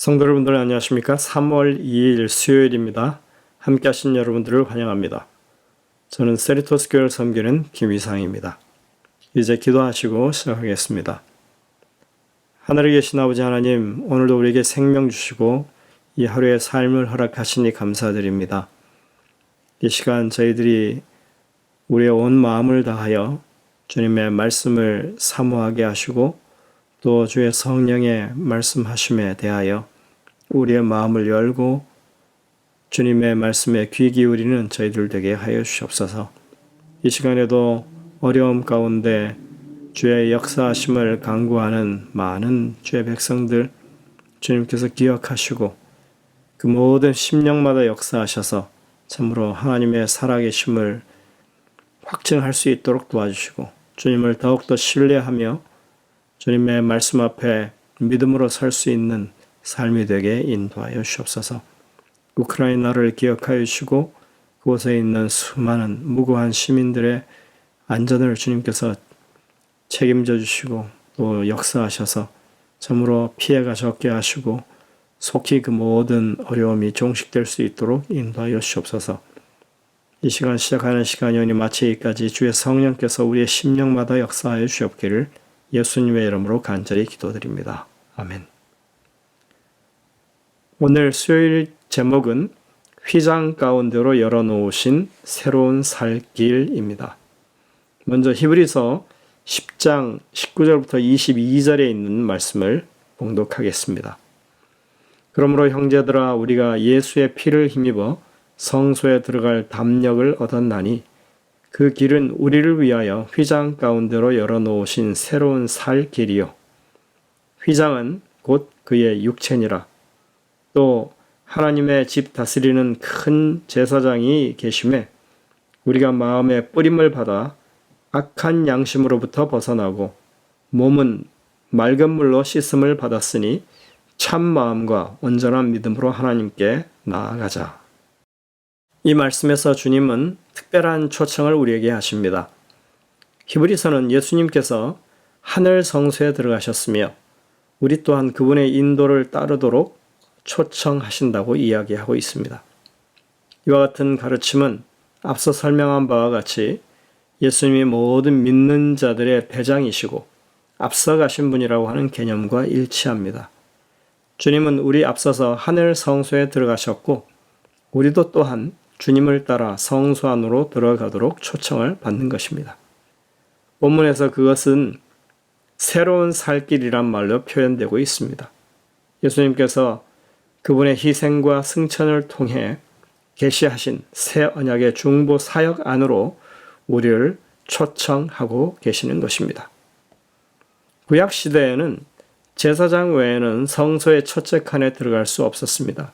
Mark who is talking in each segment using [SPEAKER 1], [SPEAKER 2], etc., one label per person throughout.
[SPEAKER 1] 성도 여러분들 안녕하십니까? 3월 2일 수요일입니다. 함께 하신 여러분들을 환영합니다. 저는 세리토스 교회를 섬기는 김희상입니다. 이제 기도하시고 시작하겠습니다. 하늘에 계신 아버지 하나님, 오늘도 우리에게 생명 주시고 이 하루의 삶을 허락하시니 감사드립니다. 이 시간 저희들이 우리의 온 마음을 다하여 주님의 말씀을 사모하게 하시고 또 주의 성령의 말씀하심에 대하여 우리의 마음을 열고 주님의 말씀에 귀 기울이는 저희들 되게 하여 주시옵소서. 이 시간에도 어려움 가운데 주의 역사하심을 간구하는 많은 주의 백성들 주님께서 기억하시고 그 모든 심령마다 역사하셔서 참으로 하나님의 살아계심을 확증할 수 있도록 도와주시고 주님을 더욱더 신뢰하며 주님의 말씀 앞에 믿음으로 설 수 있는 삶이 되게 인도하여 주옵소서. 우크라이나를 기억하여 주시고 그곳에 있는 수많은 무고한 시민들의 안전을 주님께서 책임져 주시고 또 역사하셔서 참으로 피해가 적게 하시고 속히 그 모든 어려움이 종식될 수 있도록 인도하여 주옵소서. 이 시간 시작하는 시간이 오니 마치기까지 주의 성령께서 우리의 심령마다 역사하여 주옵기를 예수님의 이름으로 간절히 기도드립니다. 아멘. 오늘 수요일 제목은 휘장 가운데로 열어놓으신 새로운 살 길입니다. 먼저 히브리서 10장 19절부터 22절에 있는 말씀을 봉독하겠습니다. 그러므로 형제들아 우리가 예수의 피를 힘입어 성소에 들어갈 담력을 얻었나니 그 길은 우리를 위하여 휘장 가운데로 열어놓으신 새로운 살 길이요. 휘장은 곧 그의 육체니라. 또 하나님의 집 다스리는 큰 제사장이 계심에 우리가 마음의 뿌림을 받아 악한 양심으로부터 벗어나고 몸은 맑은 물로 씻음을 받았으니 참 마음과 온전한 믿음으로 하나님께 나아가자. 이 말씀에서 주님은 특별한 초청을 우리에게 하십니다. 히브리서는 예수님께서 하늘 성소에 들어가셨으며 우리 또한 그분의 인도를 따르도록 초청하신다고 이야기하고 있습니다. 이와 같은 가르침은 앞서 설명한 바와 같이 예수님이 모든 믿는 자들의 대장이시고 앞서가신 분이라고 하는 개념과 일치합니다. 주님은 우리 앞서서 하늘 성소에 들어가셨고 우리도 또한 주님을 따라 성소 안으로 들어가도록 초청을 받는 것입니다. 본문에서 그것은 새로운 살 길이란 말로 표현되고 있습니다. 예수님께서 그분의 희생과 승천을 통해 계시하신 새 언약의 중보 사역 안으로 우리를 초청하고 계시는 것입니다. 구약 시대에는 제사장 외에는 성소의 첫째 칸에 들어갈 수 없었습니다.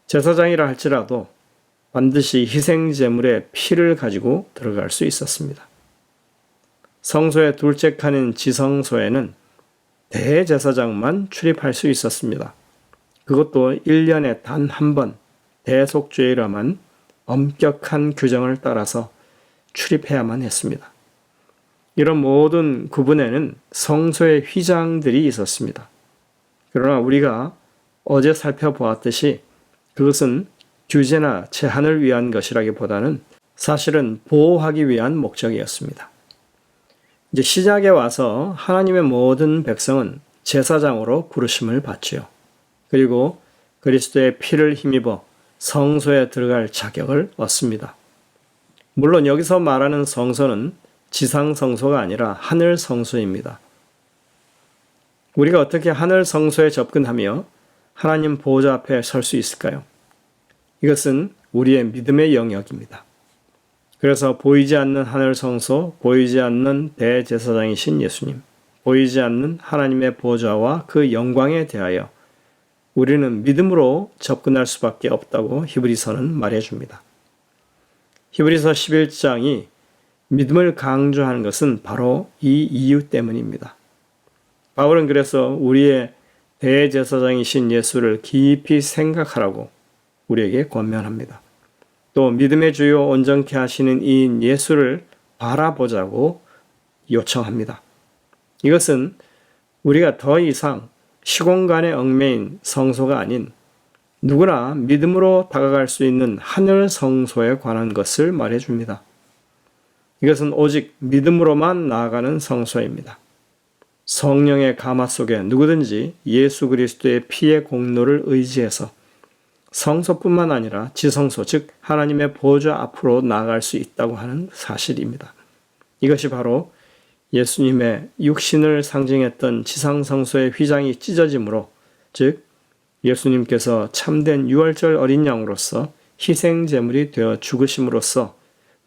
[SPEAKER 1] 제사장이라 할지라도 반드시 희생 제물의 피를 가지고 들어갈 수 있었습니다. 성소의 둘째 칸인 지성소에는 대제사장만 출입할 수 있었습니다. 그것도 1년에 단 한 번 대속죄라만 엄격한 규정을 따라서 출입해야만 했습니다. 이런 모든 구분에는 성소의 휘장들이 있었습니다. 그러나 우리가 어제 살펴보았듯이 그것은 규제나 제한을 위한 것이라기보다는 사실은 보호하기 위한 목적이었습니다. 이제 시작에 와서 하나님의 모든 백성은 제사장으로 부르심을 받지요. 그리고 그리스도의 피를 힘입어 성소에 들어갈 자격을 얻습니다. 물론 여기서 말하는 성소는 지상 성소가 아니라 하늘 성소입니다. 우리가 어떻게 하늘 성소에 접근하며 하나님 보호자 앞에 설 수 있을까요? 이것은 우리의 믿음의 영역입니다. 그래서 보이지 않는 하늘 성소, 보이지 않는 대제사장이신 예수님, 보이지 않는 하나님의 보좌와 그 영광에 대하여 우리는 믿음으로 접근할 수밖에 없다고 히브리서는 말해줍니다. 히브리서 11장이 믿음을 강조하는 것은 바로 이 이유 때문입니다. 바울은 그래서 우리의 대제사장이신 예수를 깊이 생각하라고 우리에게 권면합니다. 또 믿음의 주요 온전케 하시는 이인 예수를 바라보자고 요청합니다. 이것은 우리가 더 이상 시공간에 얽매인 성소가 아닌 누구나 믿음으로 다가갈 수 있는 하늘 성소에 관한 것을 말해줍니다. 이것은 오직 믿음으로만 나아가는 성소입니다. 성령의 가마 속에 누구든지 예수 그리스도의 피의 공로를 의지해서 성소뿐만 아니라 지성소, 즉 하나님의 보좌 앞으로 나아갈 수 있다고 하는 사실입니다. 이것이 바로 예수님의 육신을 상징했던 지상성소의 휘장이 찢어짐으로, 즉 예수님께서 참된 유월절 어린 양으로서 희생제물이 되어 죽으심으로써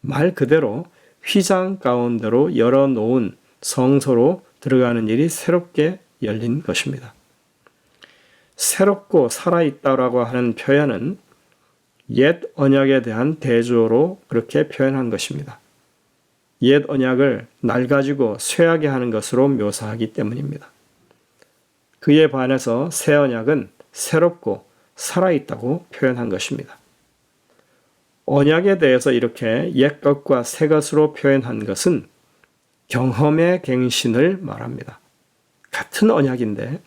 [SPEAKER 1] 말 그대로 휘장 가운데로 열어놓은 성소로 들어가는 일이 새롭게 열린 것입니다. 새롭고 살아있다라고 하는 표현은 옛 언약에 대한 대조로 그렇게 표현한 것입니다. 옛 언약을 낡아지고 쇠하게 하는 것으로 묘사하기 때문입니다. 그에 반해서 새 언약은 새롭고 살아있다고 표현한 것입니다. 언약에 대해서 이렇게 옛 것과 새 것으로 표현한 것은 경험의 갱신을 말합니다. 같은 언약인데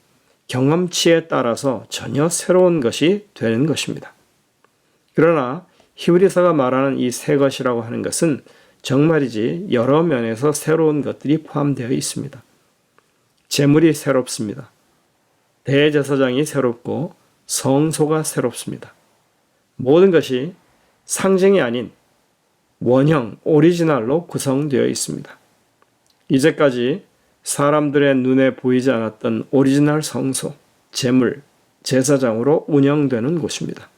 [SPEAKER 1] 경험치에 따라서 전혀 새로운 것이 되는 것입니다. 그러나 히브리서가 말하는 이 새 것이라고 하는 것은 정말이지 여러 면에서 새로운 것들이 포함되어 있습니다. 제물이 새롭습니다. 대제사장이 새롭고 성소가 새롭습니다. 모든 것이 상징이 아닌 원형, 오리지널로 구성되어 있습니다. 이제까지 사람들의 눈에 보이지 않았던 오리지널 성소, 제물, 제사장으로 운영되는 곳입니다.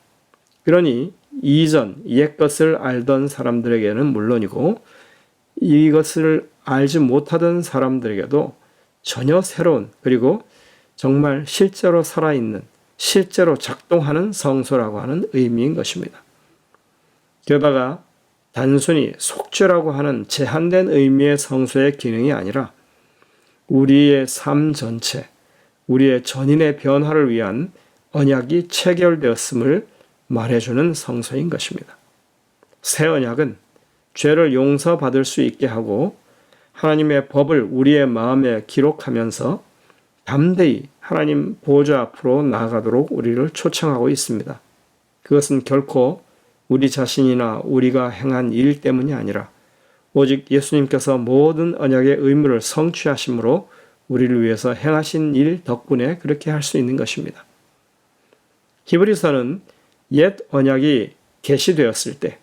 [SPEAKER 1] 그러니 이전 옛 것을 알던 사람들에게는 물론이고 이것을 알지 못하던 사람들에게도 전혀 새로운, 그리고 정말 실제로 살아있는, 실제로 작동하는 성소라고 하는 의미인 것입니다. 게다가 단순히 속죄라고 하는 제한된 의미의 성소의 기능이 아니라 우리의 삶 전체, 우리의 전인의 변화를 위한 언약이 체결되었음을 말해주는 성소인 것입니다. 새 언약은 죄를 용서받을 수 있게 하고 하나님의 법을 우리의 마음에 기록하면서 담대히 하나님 보좌 앞으로 나아가도록 우리를 초청하고 있습니다. 그것은 결코 우리 자신이나 우리가 행한 일 때문이 아니라 오직 예수님께서 모든 언약의 의무를 성취하심으로 우리를 위해서 행하신 일 덕분에 그렇게 할 수 있는 것입니다. 히브리서는 옛 언약이 계시되었을 때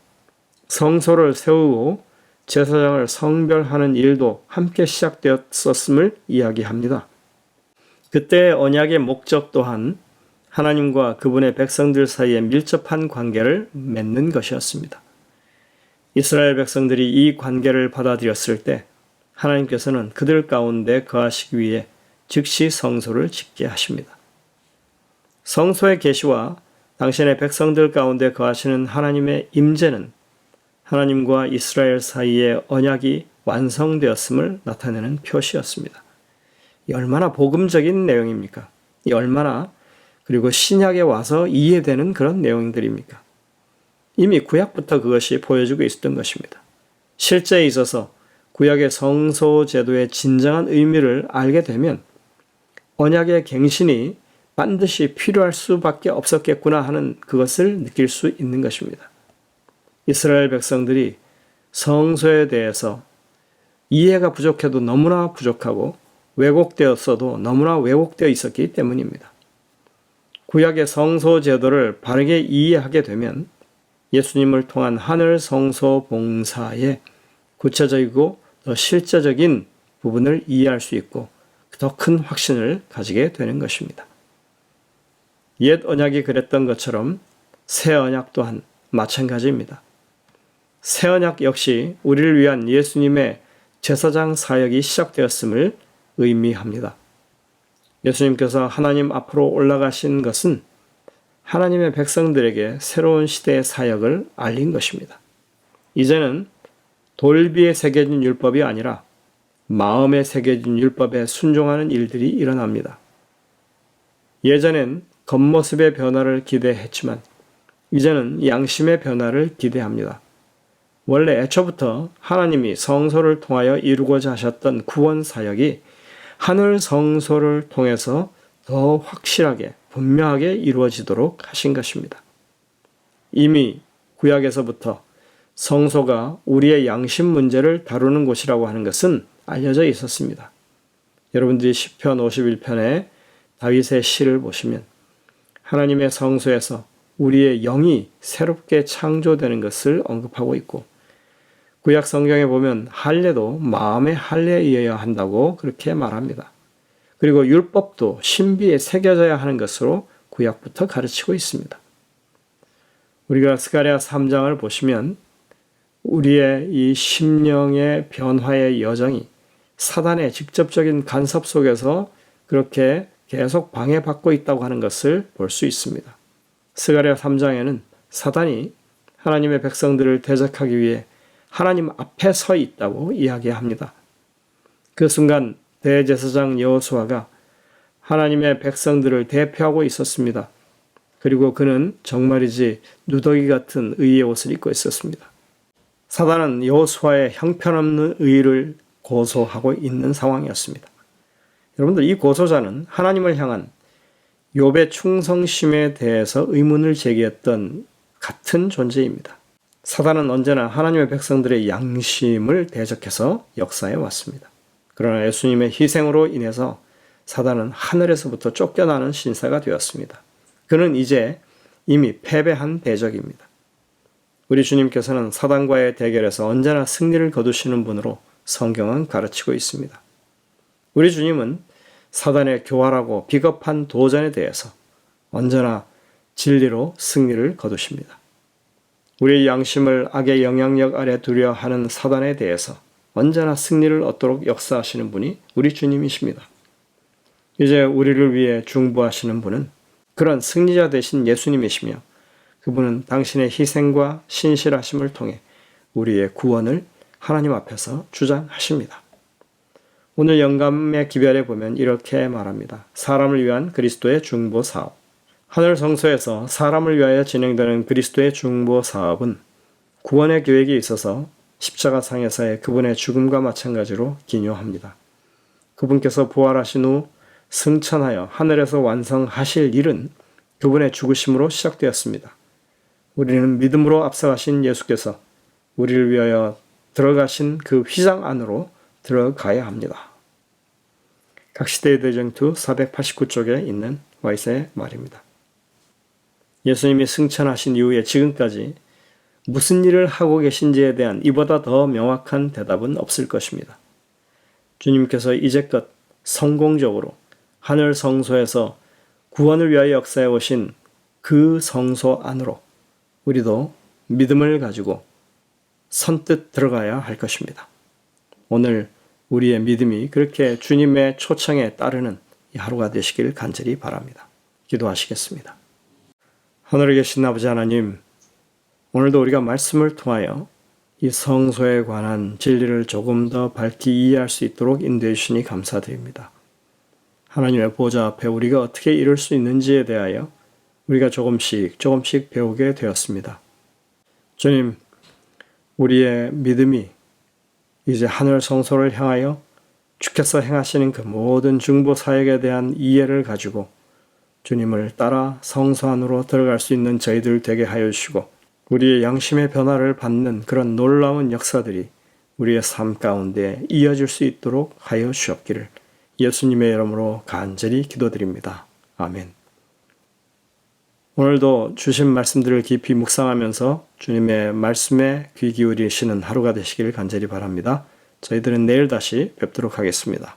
[SPEAKER 1] 성소를 세우고 제사장을 성별하는 일도 함께 시작되었었음을 이야기합니다. 그때의 언약의 목적 또한 하나님과 그분의 백성들 사이에 밀접한 관계를 맺는 것이었습니다. 이스라엘 백성들이 이 관계를 받아들였을 때 하나님께서는 그들 가운데 거하시기 위해 즉시 성소를 짓게 하십니다. 성소의 계시와 당신의 백성들 가운데 거하시는 하나님의 임재는 하나님과 이스라엘 사이의 언약이 완성되었음을 나타내는 표시였습니다. 이 얼마나 복음적인 내용입니까? 이 얼마나 그리고 신약에 와서 이해되는 그런 내용들입니까? 이미 구약부터 그것이 보여지고 있었던 것입니다. 실제에 있어서 구약의 성소 제도의 진정한 의미를 알게 되면 언약의 갱신이 반드시 필요할 수밖에 없었겠구나 하는 그것을 느낄 수 있는 것입니다. 이스라엘 백성들이 성소에 대해서 이해가 부족해도 너무나 부족하고 왜곡되었어도 너무나 왜곡되어 있었기 때문입니다. 구약의 성소 제도를 바르게 이해하게 되면 예수님을 통한 하늘 성소 봉사의 구체적이고 더 실제적인 부분을 이해할 수 있고 더 큰 확신을 가지게 되는 것입니다. 옛 언약이 그랬던 것처럼 새 언약 또한 마찬가지입니다. 새 언약 역시 우리를 위한 예수님의 제사장 사역이 시작되었음을 의미합니다. 예수님께서 하나님 앞으로 올라가신 것은 하나님의 백성들에게 새로운 시대의 사역을 알린 것입니다. 이제는 돌비에 새겨진 율법이 아니라 마음에 새겨진 율법에 순종하는 일들이 일어납니다. 예전엔 겉모습의 변화를 기대했지만 이제는 양심의 변화를 기대합니다. 원래 애초부터 하나님이 성소를 통하여 이루고자 하셨던 구원 사역이 하늘 성소를 통해서 더 확실하게 분명하게 이루어지도록 하신 것입니다. 이미 구약에서부터 성소가 우리의 양심 문제를 다루는 곳이라고 하는 것은 알려져 있었습니다. 여러분들이 시편 51편에 다윗의 시를 보시면 하나님의 성소에서 우리의 영이 새롭게 창조되는 것을 언급하고 있고, 구약 성경에 보면 할례도 마음의 할례에 의해야 한다고 그렇게 말합니다. 그리고 율법도 신비에 새겨져야 하는 것으로 구약부터 가르치고 있습니다. 우리가 스가랴 3장을 보시면 우리의 이 심령의 변화의 여정이 사단의 직접적인 간섭 속에서 그렇게 계속 방해받고 있다고 하는 것을 볼 수 있습니다. 스가랴 3장에는 사단이 하나님의 백성들을 대적하기 위해 하나님 앞에 서 있다고 이야기합니다. 그 순간 대제사장 여호수아가 하나님의 백성들을 대표하고 있었습니다. 그리고 그는 정말이지 누더기 같은 의의 옷을 입고 있었습니다. 사단은 여호수아의 형편없는 의를 고소하고 있는 상황이었습니다. 여러분들, 이 고소자는 하나님을 향한 욥의 충성심에 대해서 의문을 제기했던 같은 존재입니다. 사단은 언제나 하나님의 백성들의 양심을 대적해서 역사해 왔습니다. 그러나 예수님의 희생으로 인해서 사단은 하늘에서부터 쫓겨나는 신사가 되었습니다. 그는 이제 이미 패배한 대적입니다. 우리 주님께서는 사단과의 대결에서 언제나 승리를 거두시는 분으로 성경은 가르치고 있습니다. 우리 주님은 사단의 교활하고 비겁한 도전에 대해서 언제나 진리로 승리를 거두십니다. 우리의 양심을 악의 영향력 아래 두려 하는 사단에 대해서 언제나 승리를 얻도록 역사하시는 분이 우리 주님이십니다. 이제 우리를 위해 중보하시는 분은 그런 승리자 되신 예수님이시며, 그분은 당신의 희생과 신실하심을 통해 우리의 구원을 하나님 앞에서 주장하십니다. 오늘 영감의 기별에 보면 이렇게 말합니다. 사람을 위한 그리스도의 중보 사업. 하늘 성소에서 사람을 위하여 진행되는 그리스도의 중보 사업은 구원의 계획이 있어서 십자가상에서의 그분의 죽음과 마찬가지로 기묘합니다. 그분께서 부활하신 후 승천하여 하늘에서 완성하실 일은 그분의 죽으심으로 시작되었습니다. 우리는 믿음으로 앞서가신 예수께서 우리를 위하여 들어가신 그 휘장 안으로 들어가야 합니다. 각시대의 대쟁투 489쪽에 있는 와이스의 말입니다. 예수님이 승천하신 이후에 지금까지 무슨 일을 하고 계신지에 대한 이보다 더 명확한 대답은 없을 것입니다. 주님께서 이제껏 성공적으로 하늘 성소에서 구원을 위하여 역사해 오신 그 성소 안으로 우리도 믿음을 가지고 선뜻 들어가야 할 것입니다. 오늘 우리의 믿음이 그렇게 주님의 초청에 따르는 이 하루가 되시길 간절히 바랍니다. 기도하시겠습니다. 하늘에 계신 아버지 하나님, 오늘도 우리가 말씀을 통하여 이 성소에 관한 진리를 조금 더 밝히 이해할 수 있도록 인도해 주시니 감사드립니다. 하나님의 보좌 앞에 우리가 어떻게 이룰 수 있는지에 대하여 우리가 조금씩 배우게 되었습니다. 주님, 우리의 믿음이 이제 하늘 성소를 향하여 주께서 행하시는 그 모든 중보 사역에 대한 이해를 가지고 주님을 따라 성소 안으로 들어갈 수 있는 저희들 되게 하여 주시고, 우리의 양심의 변화를 받는 그런 놀라운 역사들이 우리의 삶 가운데 이어질 수 있도록 하여 주옵기를 예수님의 이름으로 간절히 기도드립니다. 아멘. 오늘도 주신 말씀들을 깊이 묵상하면서 주님의 말씀에 귀 기울이시는 하루가 되시길 간절히 바랍니다. 저희들은 내일 다시 뵙도록 하겠습니다.